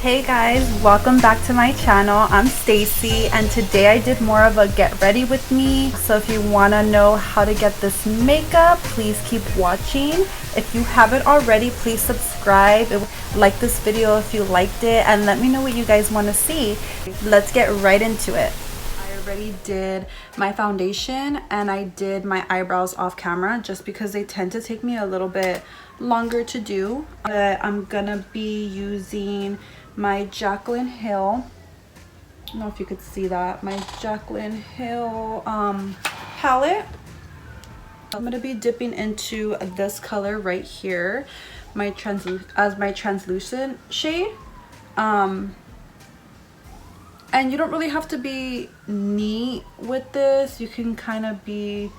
Hey guys, welcome back to my channel. I'm Stacy and today I did more of a get ready with me. So if you want to know how to get this makeup, please keep watching. If you haven't already, please subscribe, like this video if you liked it, and let me know what you guys want to see. Let's get right into it. I already did my foundation and I did my eyebrows off camera just because they tend to take me a little bit longer to do. I'm gonna be using my Jaclyn Hill, I don't know if you could see that, my Jaclyn Hill palette. I'm gonna be dipping into this color right here, my translucent shade. And you don't really have to be neat with this. You can kind of be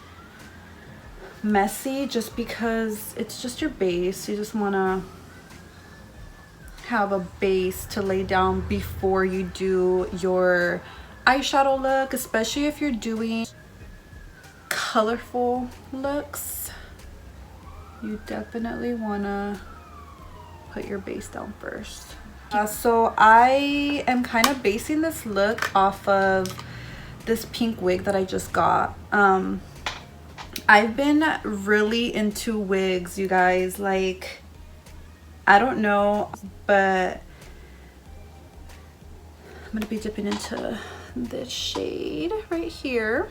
messy just because it's just your base. You just want to have a base to lay down before you do your eyeshadow look, especially if you're doing colorful looks. You definitely want to put your base down first. So I am kind of basing this look off of this pink wig that I just got. I've been really into wigs, you guys. Like, I don't know, but I'm gonna be dipping into this shade right here.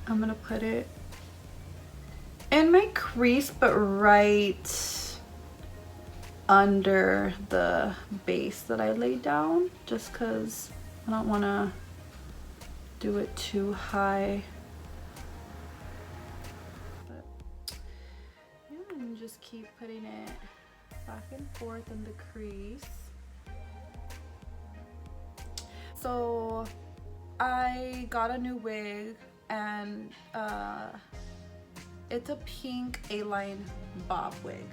I'm gonna put it in my crease, but right under the base that I laid down, just because I don't want to do it too high. But yeah, and just keep putting it back and forth in the crease. So I got a new wig and it's a pink A-line bob wig.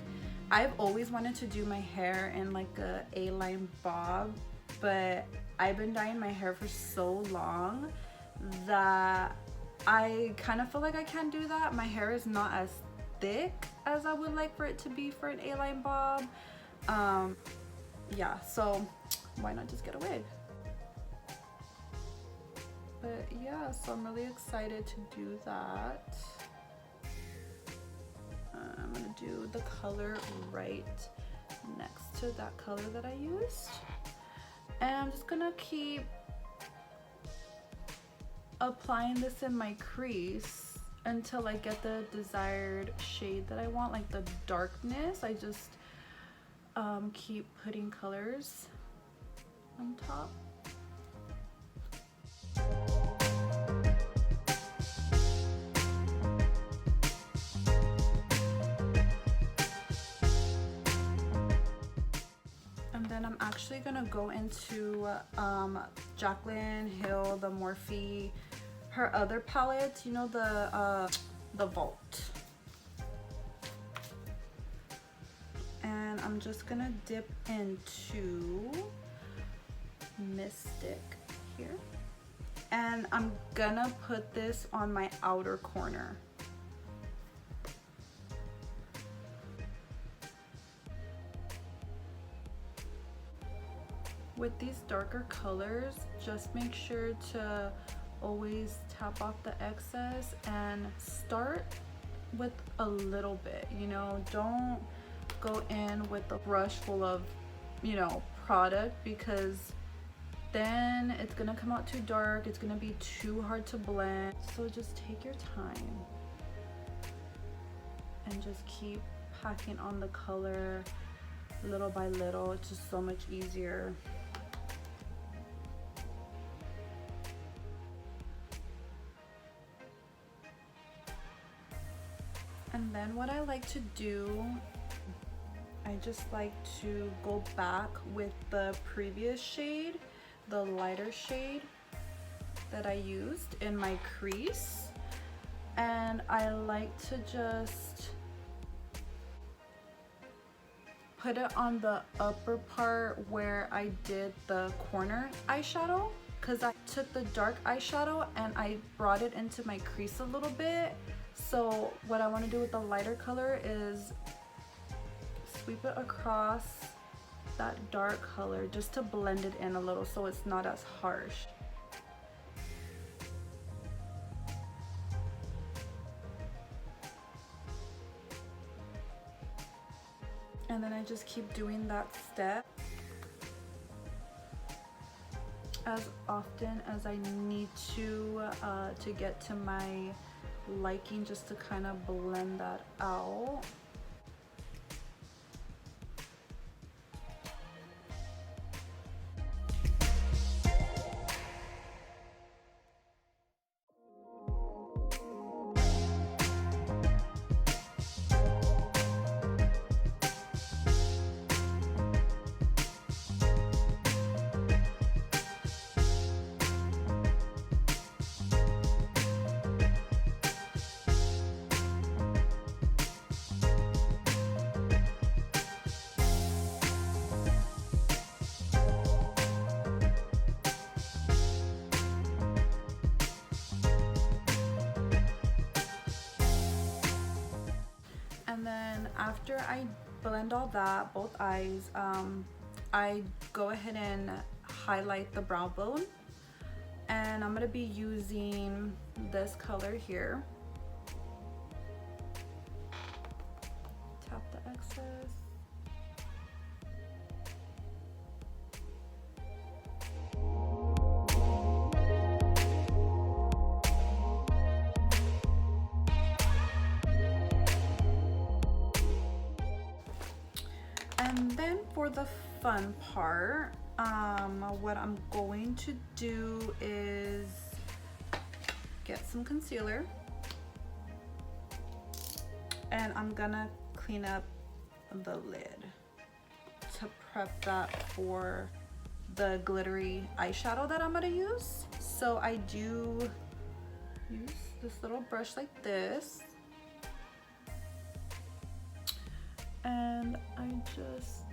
I've always wanted to do my hair in like a A-line bob, but I've been dyeing my hair for so long that I kind of feel like I can't do that. My hair is not as thick as I would like for it to be for an A-line bob. Yeah, so why not just get a wig? But yeah, so I'm really excited to do that. I'm gonna do the color right next to that color that I used. And I'm just gonna keep applying this in my crease until I get the desired shade that I want, like the darkness. I just keep putting colors on top. And then I'm actually gonna go into Jaclyn Hill, the Morphe, her other palette, you know, the Vault. And I'm just gonna dip into Mystic here. And I'm gonna put this on my outer corner. With these darker colors, just make sure to always tap off the excess and start with a little bit, you know. Don't go in with a brush full of, you know, product, because then it's gonna come out too dark. It's gonna be too hard to blend. So just take your time and just keep packing on the color little by little. It's just so much easier. And then what I like to do, I just like to go back with the previous shade, the lighter shade that I used in my crease, and I like to just put it on the upper part where I did the corner eyeshadow, because I took the dark eyeshadow and I brought it into my crease a little bit. So what I want to do with the lighter color is sweep it across that dark color just to blend it in a little so it's not as harsh. And then I just keep doing that step as often as I need to get to my liking, just to kind of blend that out. And then after I blend all that, both eyes, I go ahead and highlight the brow bone. And I'm gonna be using this color here. Tap the excess. And then for the fun part, what I'm going to do is get some concealer, and I'm gonna clean up the lid to prep that for the glittery eyeshadow that I'm gonna use. So I do use this little brush like this, and I just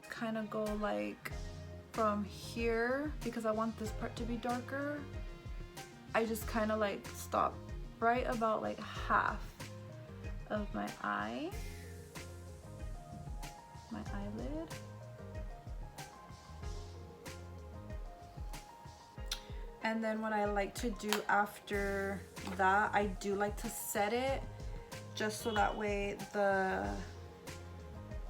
kind of go like from here, because I want this part to be darker. I just kind of like stop right about like half of my eye, my eyelid. And then what I like to do after that, I do like to set it just so that way the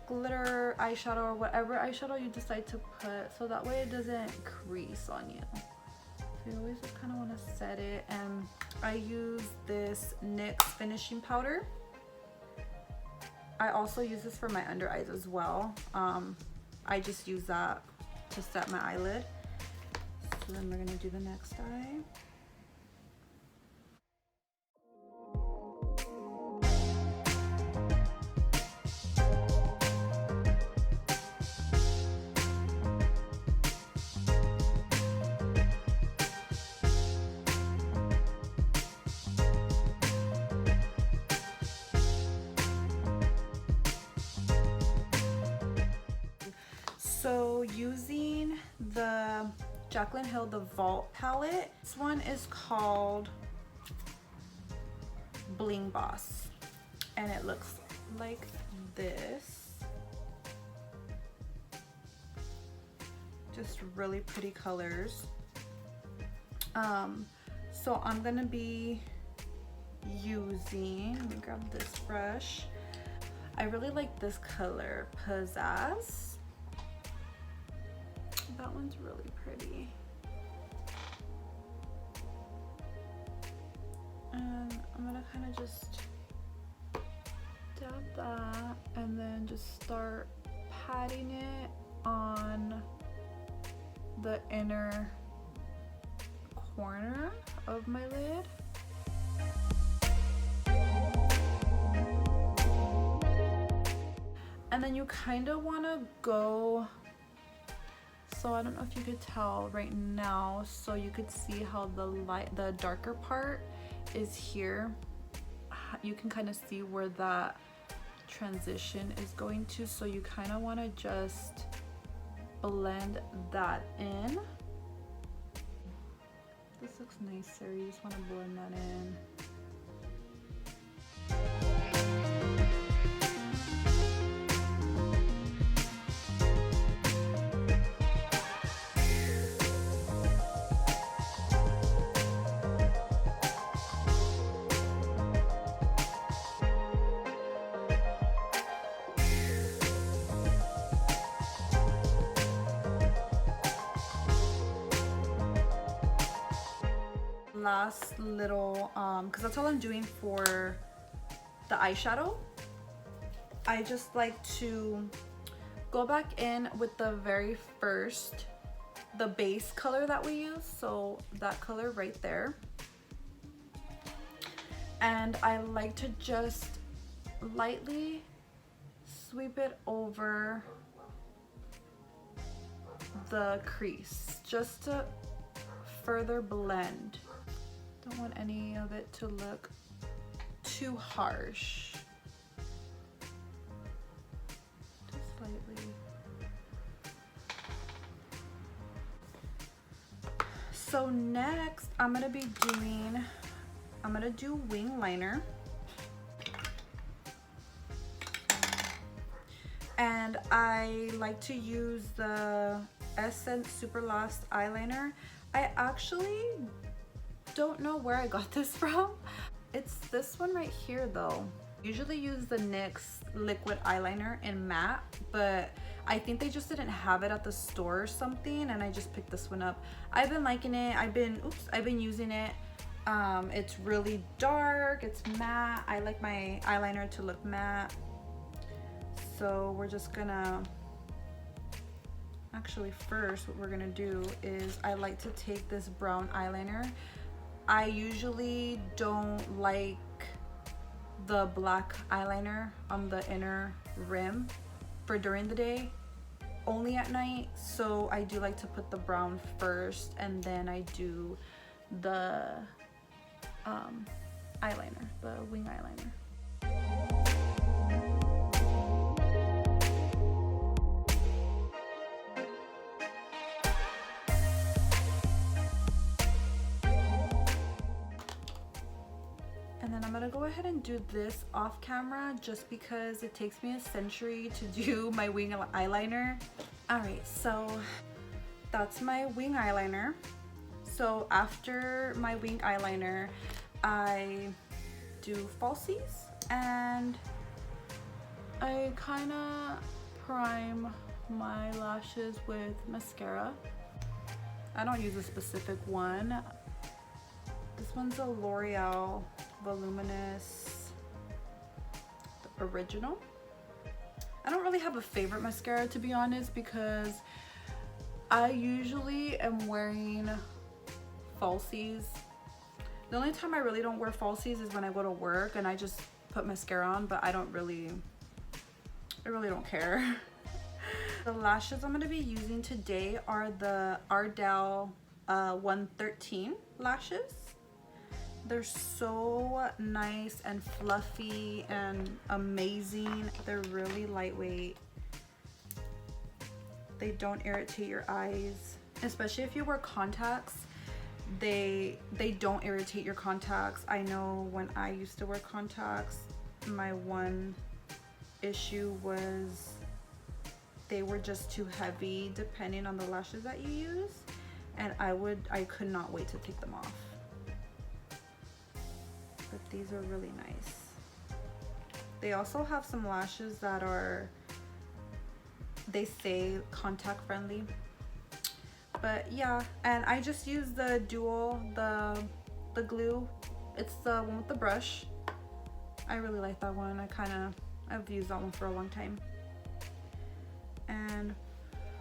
glitter eyeshadow or whatever eyeshadow you decide to put, so that way it doesn't crease on you. So you always just kind of want to set it. And I use this NYX finishing powder. I also use this for my under eyes as well. I just use that to set my eyelid. So then we're gonna do the next eye. So using the Jaclyn Hill, the Vault palette, this one is called Bling Boss, and it looks like this. Just really pretty colors. So I'm gonna be using, let me grab this brush. I really like this color, Pizzazz. That one's really pretty. And I'm gonna kind of just dab that and then just start patting it on the inner corner of my lid. And then you kind of want to go, so I don't know if you could tell right now, so you could see how the darker part is here. You can kind of see where that transition is going to, so you kind of want to just blend that in. This looks nicer, you just want to blend that in. last little, because that's all I'm doing for the eyeshadow. I just like to go back in with the very first, the base color that we use, so that color right there. And I like to just lightly sweep it over the crease just to further blend. Don't want any of it to look too harsh. Just slightly. So next I'm gonna do wing liner. And I like to use the Essence Super Lost eyeliner. I actually don't know where I got this from. It's this one right here though. Usually use the NYX liquid eyeliner in matte, but I think they just didn't have it at the store or something, and I just picked this one up. I've been liking it. I've been using it. It's really dark, it's matte. I like my eyeliner to look matte. So we're just gonna, actually first what we're gonna do is I like to take this brown eyeliner. I usually don't like the black eyeliner on the inner rim for during the day, only at night. So I do like to put the brown first, and then I do the eyeliner, the wing eyeliner. And then I'm gonna go ahead and do this off camera just because it takes me a century to do my wing eyeliner. All right, so that's my wing eyeliner. So after my wing eyeliner, I do falsies and I kind of prime my lashes with mascara. I don't use a specific one. This one's a L'Oreal Voluminous Original. I don't really have a favorite mascara, to be honest, because I usually am wearing falsies. The only time I really don't wear falsies is when I go to work and I just put mascara on, but I really don't care. The lashes I'm going to be using today are the Ardell 113 lashes. They're so nice and fluffy and amazing. They're really lightweight. They don't irritate your eyes, especially if you wear contacts. They don't irritate your contacts. I know when I used to wear contacts, my one issue was they were just too heavy depending on the lashes that you use, and I could not wait to take them off. But these are really nice. They also have some lashes that are, they say, contact friendly. But yeah, and I just use the dual, the glue. It's the one with the brush. I really like that one. I've used that one for a long time. And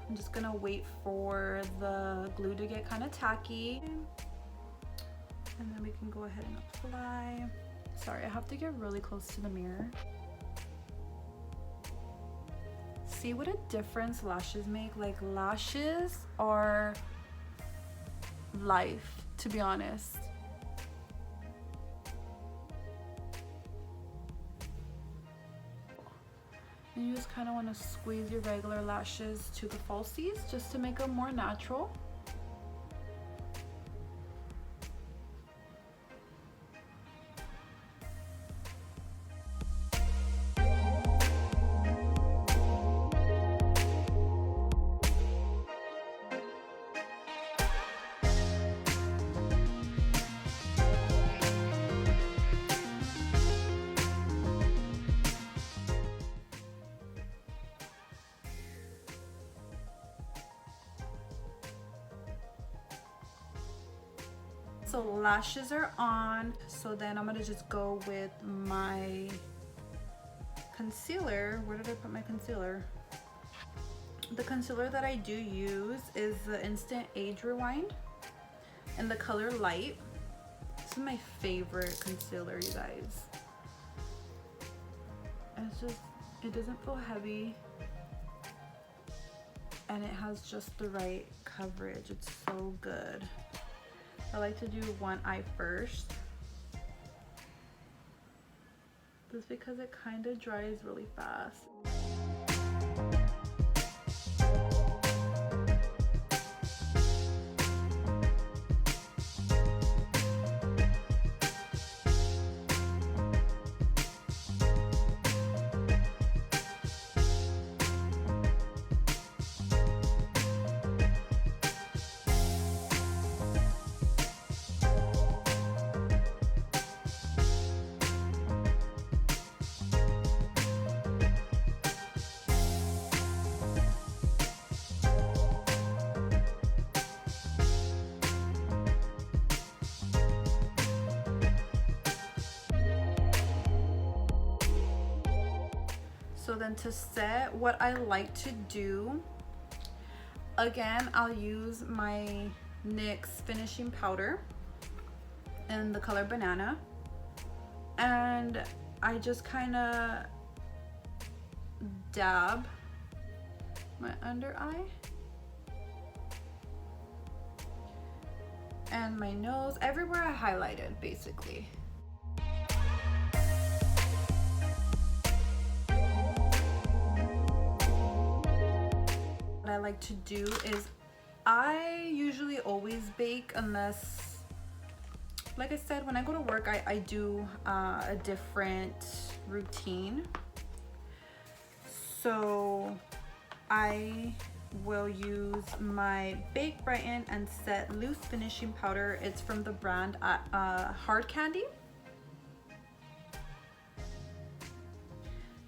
I'm just gonna wait for the glue to get kind of tacky. And then we can go ahead and apply. Sorry, I have to get really close to the mirror. See what a difference lashes make? Like, lashes are life, to be honest. And you just kind of want to squeeze your regular lashes to the falsies just to make them more natural. so lashes are on. So then I'm gonna just go with my concealer. Where did I put my concealer? The concealer that I do use is the Instant Age Rewind in the color Light. This is my favorite concealer, you guys. It's just, it doesn't feel heavy and it has just the right coverage. It's so good. I like to do one eye first, just because it kind of dries really fast. So then to set, what I like to do, again, I'll use my NYX finishing powder in the color Banana, and I just kind of dab my under eye and my nose, everywhere I highlighted basically. What I like to do is I usually always bake, unless, like I said, when I go to work I do a different routine. So I will use my Bake Brighten and Set Loose Finishing Powder. It's from the brand Hard Candy.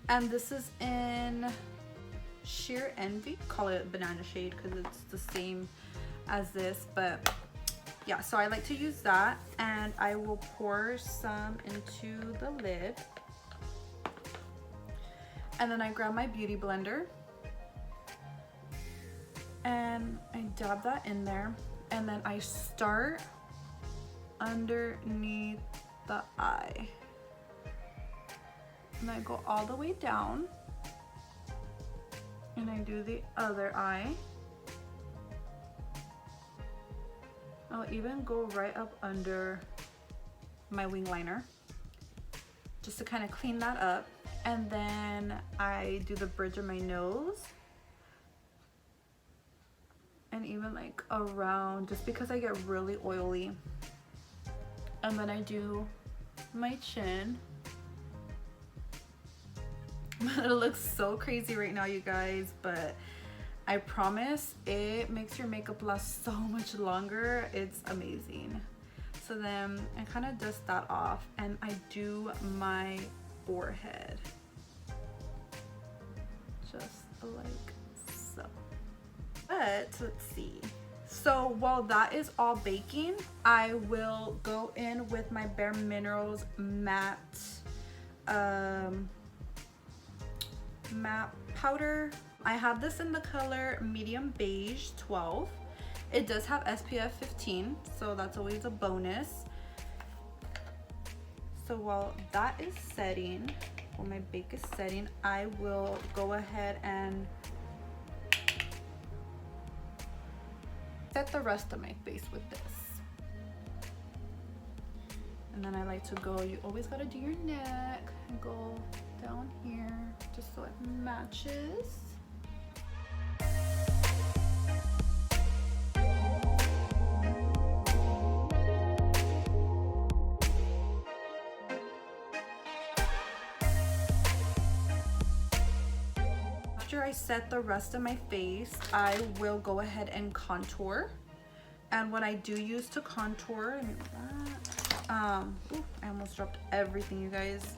And this is in Sheer Envy. Call it banana shade because it's the same as this, but yeah, so I like to use that, and I will pour some into the lid, and then I grab my beauty blender and I dab that in there, and then I start underneath the eye and I go all the way down, and I do the other eye. I'll even go right up under my wing liner just to kind of clean that up, and then I do the bridge of my nose and even like around, just because I get really oily, and then I do my chin. It looks so crazy right now, you guys, but I promise it makes your makeup last so much longer. It's amazing. So then I kind of dust that off, and I do my forehead just like so. But let's see. So while that is all baking, I will go in with my Bare Minerals matte matte powder. I have this in the color medium beige 12. It does have SPF 15, so that's always a bonus. So while that is setting, while my bake is setting, I will go ahead and set the rest of my face with this. And then I like to go, you always gotta do your neck and go down here just so it matches. After I set the rest of my face, I will go ahead and contour. And what I do use to contour, let me do that. Ooh, I almost dropped everything, you guys.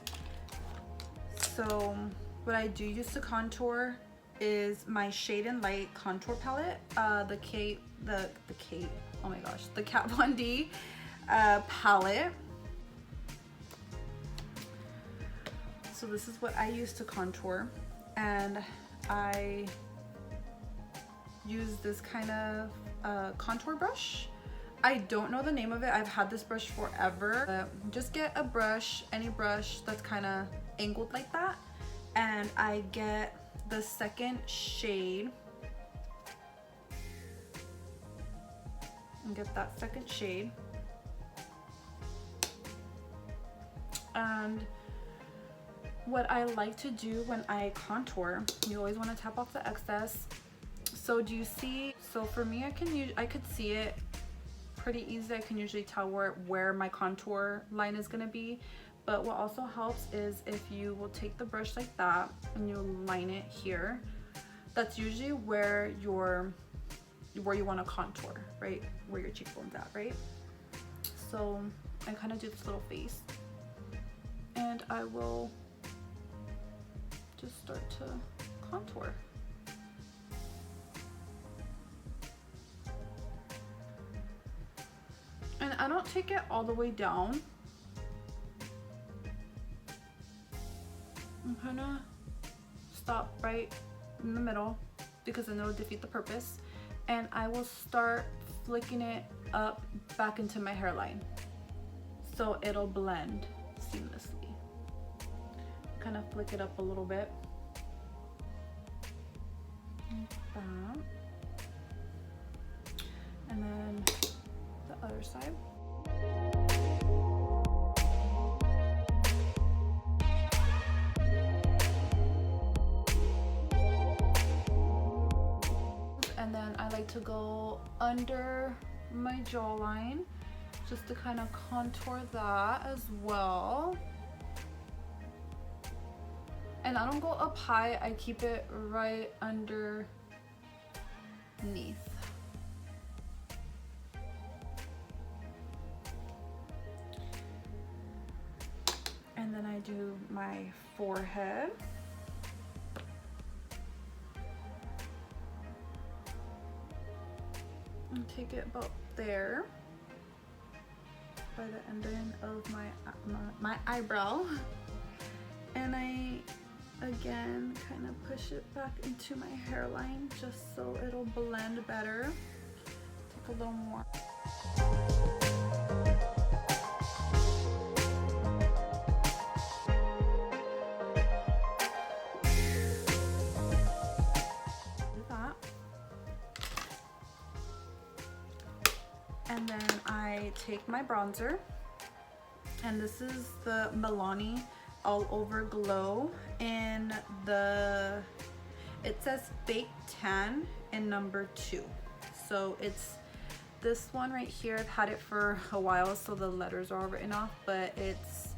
So what I do use to contour is my Shade and Light contour palette, the Kat Von D palette. So this is what I use to contour, and I use this kind of contour brush. I don't know the name of it. I've had this brush forever. Just get a brush, any brush that's kind of angled like that, and I get the second shade and get that second shade. And what I like to do when I contour, you always want to tap off the excess. So do you see? So for me, I could see it pretty easy. I can usually tell where my contour line is gonna be. But what also helps is if you will take the brush like that and you line it here. That's usually where you want to contour, right? Where your cheekbone's at, right? So I kind of do this little face, and I will just start to contour. And I don't take it all the way down. I'm kind of stop right in the middle because then it'll defeat the purpose. And I will start flicking it up back into my hairline so it'll blend seamlessly. Kind of flick it up a little bit. Like that. And then the other side. And then I like to go under my jawline just to kind of contour that as well. And I don't go up high, I keep it right underneath. And then I do my forehead. And take it about there by the ending of my eyebrow. And I again kind of push it back into my hairline just so it'll blend better. Take a little more. And then I take my bronzer, and this is the Milani All Over Glow in the, it says Fake Tan in number 2. So it's this one right here. I've had it for a while, so the letters are all written off, but it's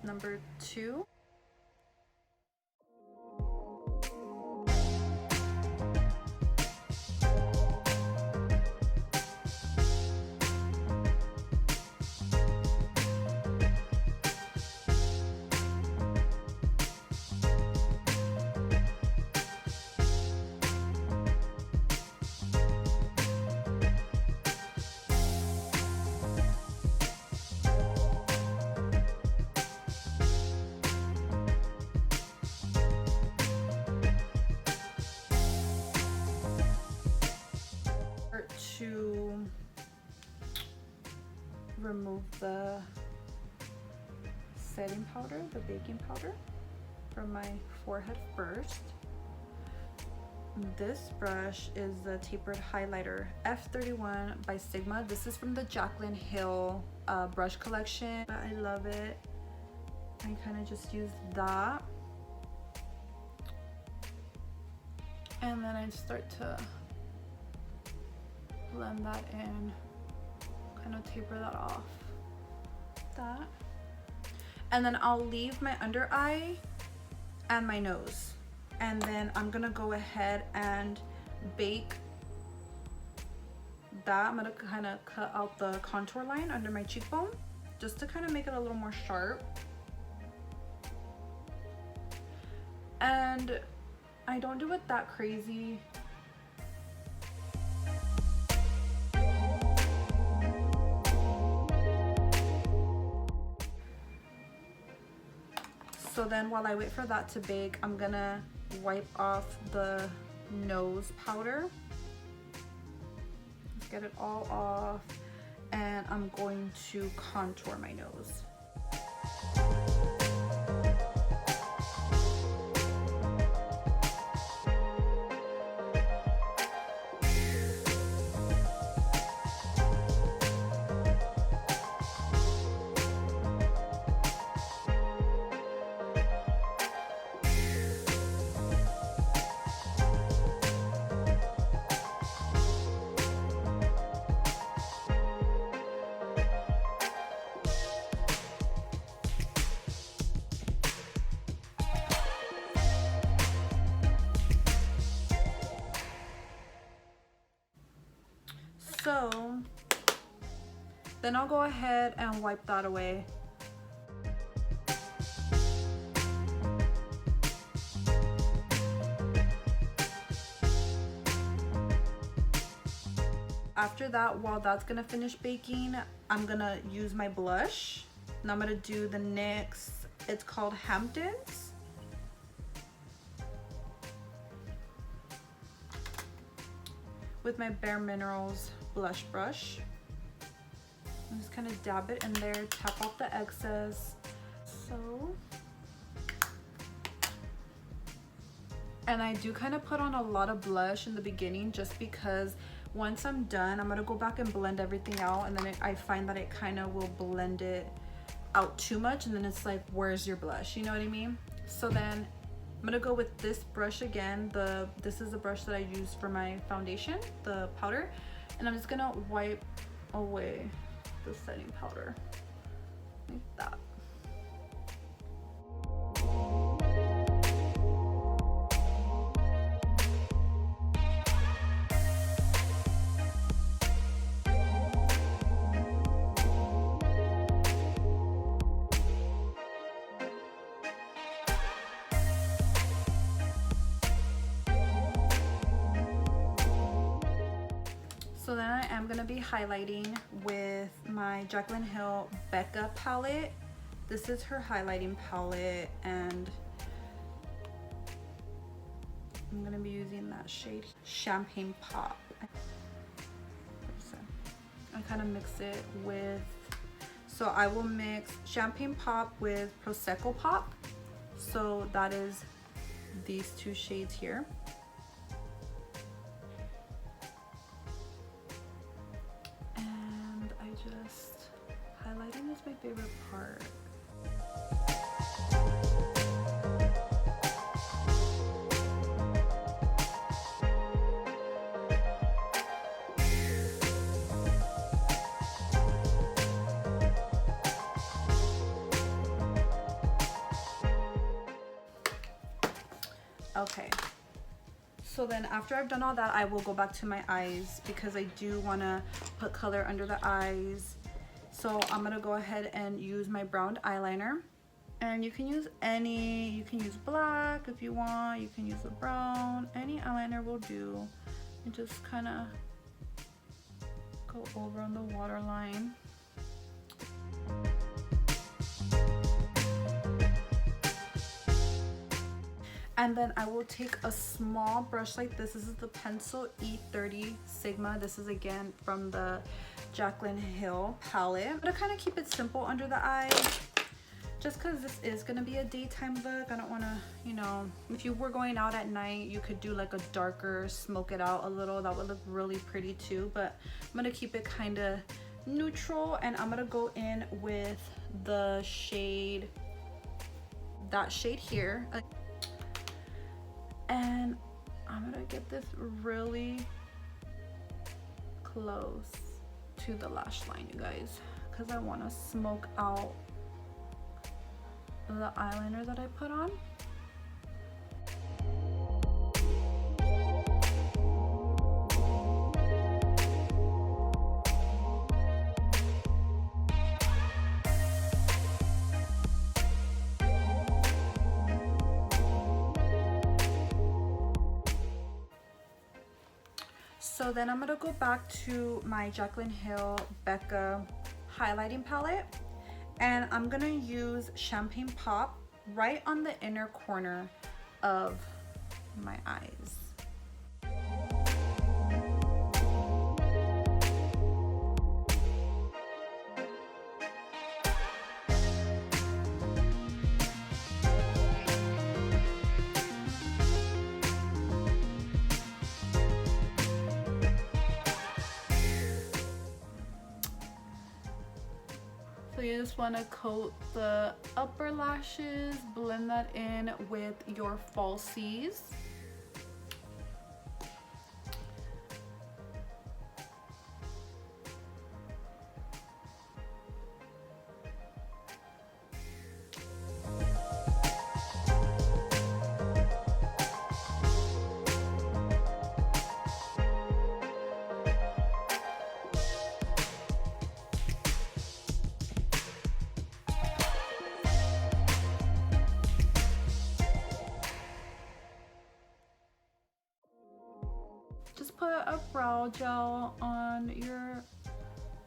number 2. To remove the setting powder, the baking powder, from my forehead first. This brush is the tapered highlighter F31 by Sigma. This is from the Jaclyn Hill brush collection. I love it. I kind of just use that, and then I start to blend that in, kind of taper that off, that. And then I'll leave my under eye and my nose. And then I'm gonna go ahead and bake that. I'm gonna kind of cut out the contour line under my cheekbone just to kind of make it a little more sharp. And I don't do it that crazy. So then while I wait for that to bake, I'm gonna wipe off the nose powder. Let's get it all off, and I'm going to contour my nose. So then I'll go ahead and wipe that away. After that, while that's gonna finish baking, I'm gonna use my blush. And I'm gonna do the NYX, it's called Hamptons. With my Bare Minerals blush brush. I'm just kind of dab it in there, tap off the excess. So, and I do kind of put on a lot of blush in the beginning just because once I'm done, I'm gonna go back and blend everything out, and then I find that it kind of will blend it out too much, and then it's like, where's your blush? You know what I mean? So then I'm gonna go with this brush again. This is the brush that I use for my foundation, the powder, and I'm just gonna wipe away the setting powder like that. So then I am going to be highlighting with my Jaclyn Hill Becca palette. This is her highlighting palette, and I'm going to be using that shade Champagne Pop. I kind of mix it with, so I will mix Champagne Pop with Prosecco Pop. So that is these two shades here. Just highlighting is my favorite part. Okay, so then after I've done all that, I will go back to my eyes because I do want to put color under the eyes. So I'm gonna go ahead and use my brown eyeliner, and you can use you can use black if you want, you can use a brown, any eyeliner will do, and just kind of go over on the waterline. And then I will take a small brush like this. This is the Pencil E30 Sigma. This is again from the Jaclyn Hill palette. I'm gonna kind of keep it simple under the eye, just because this is gonna be a daytime look. I don't wanna, you know, if you were going out at night, you could do like a darker, smoke it out a little. That would look really pretty too, but I'm gonna keep it kind of neutral, and I'm gonna go in with the shade, that shade here. And I'm gonna get this really close to the lash line, you guys, because I want to smoke out the eyeliner that I put on. So then I'm gonna go back to my Jaclyn Hill Becca highlighting palette, and I'm gonna use Champagne Pop right on the inner corner of my eyes. So you just want to coat the upper lashes, blend that in with your falsies. Just put a brow gel on your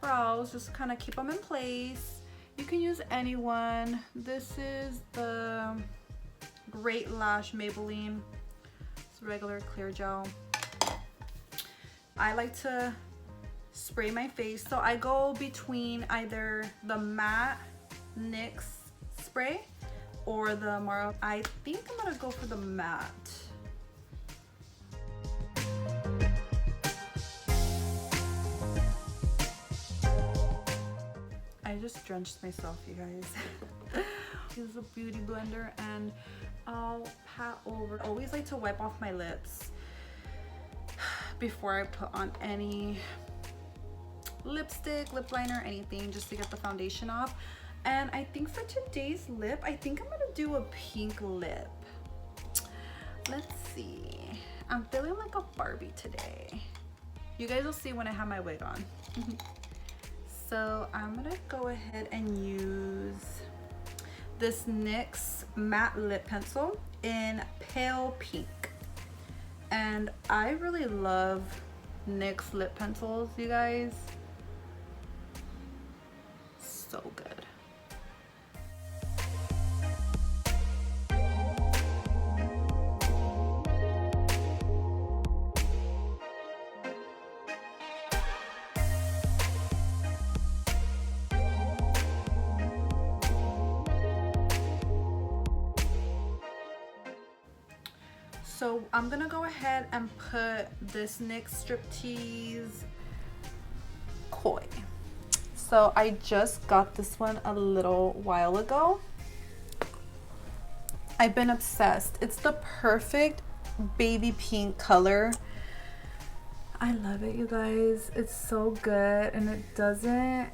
brows, just kind of keep them in place. You can use any one. This is the Great Lash Maybelline. It's regular clear gel. I like to spray my face, so I go between either the matte NYX spray or the Mara. I think I'm gonna go for the matte. I just drenched myself, you guys. Use a beauty blender and I'll pat over. I always like to wipe off my lips before I put on any lipstick, lip liner, anything, just to get the foundation off. And I think for today's lip, I think I'm gonna do a pink lip. Let's see. I'm feeling like a Barbie today. You guys will see when I have my wig on. So I'm gonna go ahead and use this NYX matte lip pencil in pale pink. And I really love NYX lip pencils, you guys. So good. So I'm gonna go ahead and put this NYX Striptease Koi. So I just got this one a little while ago. I've been obsessed. It's the perfect baby pink color. I love it, you guys. It's so good, and it doesn't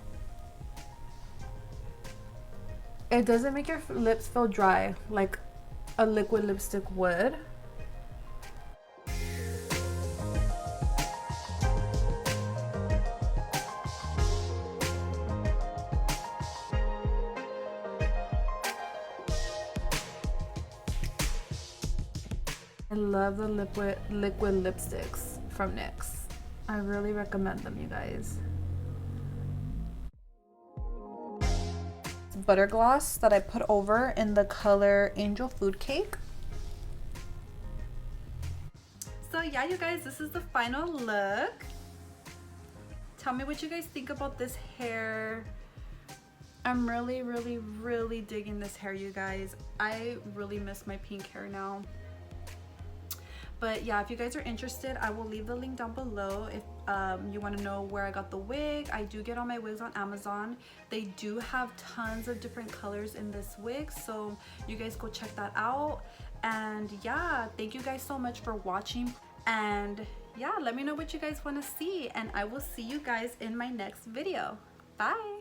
make your lips feel dry like a liquid lipstick would. I love the liquid lipsticks from NYX. I really recommend them, you guys. It's butter gloss that I put over in the color Angel Food Cake. So yeah, you guys, this is the final look. Tell me what you guys think about this hair. I'm really digging this hair, you guys. I really miss my pink hair now. But yeah, if you guys are interested, I will leave the link down below. If you want to know where I got the wig, I do get all my wigs on Amazon. They do have tons of different colors in this wig, so you guys go check that out. And yeah, thank you guys so much for watching. And yeah, let me know what you guys want to see, and I will see you guys in my next video. Bye.